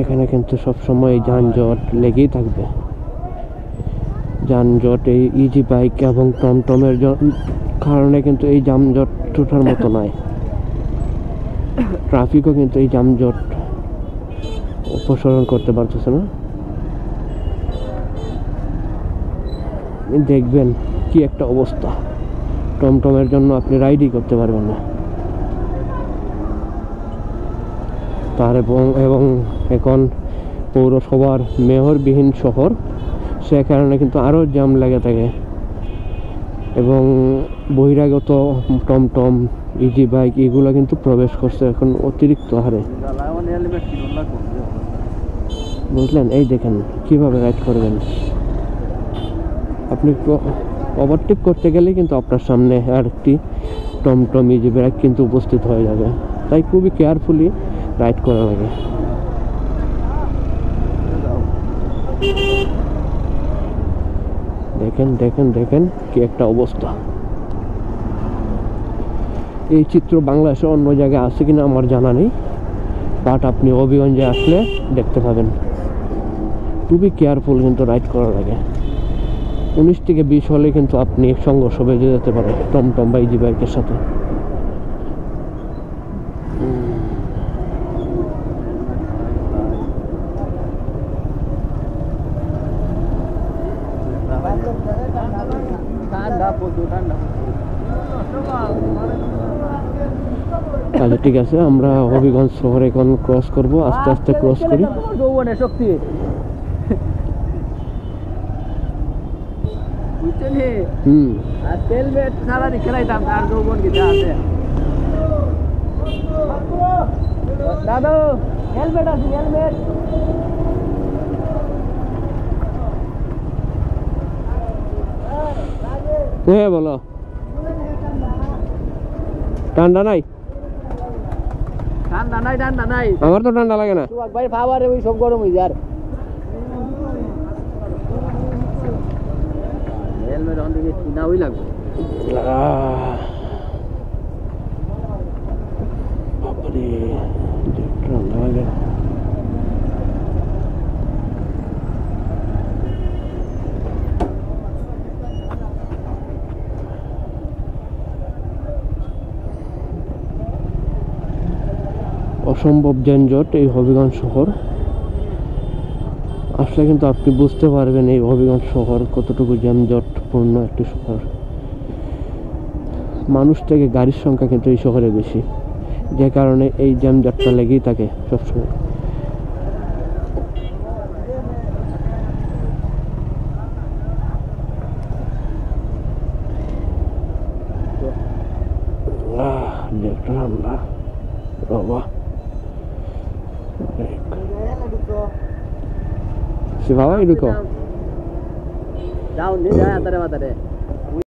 এখানে কিন্তু সবসময় যানজট লেগেই থাকবে। যানজট এই ইজি বাইক এবং টমটমের কারণে কিন্তু এই যানজট ছোটার মতো নয়। ট্রাফিকও কিন্তু এই যানজট অপসারণ করতে পারতেছে না। দেখবেন কি একটা অবস্থা, টমটমের জন্য আপনি রাইডই করতে পারবেন না। এবং এখন পৌরসভার মেয়রবিহীন শহর, সে কারণে কিন্তু আরও জ্যাম লেগে থাকে এবং বহিরাগত টমটম ইজি বাইক এগুলো কিন্তু প্রবেশ করছে এখন অতিরিক্ত হারে, বুঝলেন? এই দেখেন কিভাবে রাইড করবেন আপনি। ওভারটেক করতে গেলে কিন্তু আপনার সামনে আরেকটি টমটম ইজি বাইক কিন্তু উপস্থিত হয়ে যাবে, তাই খুবই কেয়ারফুলি রাইড করা লাগে। দেখেন দেখেন দেখেন কি একটা অবস্থা। এই চিত্র বাংলাদেশের অন্য জায়গায় আছে কিনা আমার জানা নেই, বাট আপনি হবিগঞ্জে আসলে দেখতে পাবেন। খুবই কেয়ারফুল কিন্তু রাইড করা লাগে। 19 থেকে 20 হলে কিন্তু আপনি সংঘর্ষ বেজে যেতে পারে টমটম বা ইজি বাইকের সাথে। আচ্ছা ঠিক আছে, আমরা হবিগঞ্জ শহরে এখন ক্রস করব, আস্তে আস্তে ক্রস করি। দাদু হেলমেট আছে, হেলমেট। হ্যাঁ বলো, ঠান্ডা নাই? ঠান্ডা নাই, ঠান্ডা নাই। আমার তো ঠান্ডা লাগে না ভাই, খাবারে ওই সব গরম হয়ে যায়। হেলমেট অন দিকে কিনা হই লাগবে। বাপরে ঠান্ডা লাগে। অসম্ভব যানজট এই হবিগঞ্জ শহর। আসলে কিন্তু আপনি বুঝতে পারবেন এই হবিগঞ্জ শহর কতটুকু যানজটপূর্ণ একটি শহর। মানুষ থেকে গাড়ির সংখ্যা কিন্তু এই শহরে বেশি, যে কারণে এই যানজটটা লেগেই থাকে সবসময়। ঠান্ডা বাবা, si va vai Luco? Down, di, atare matare.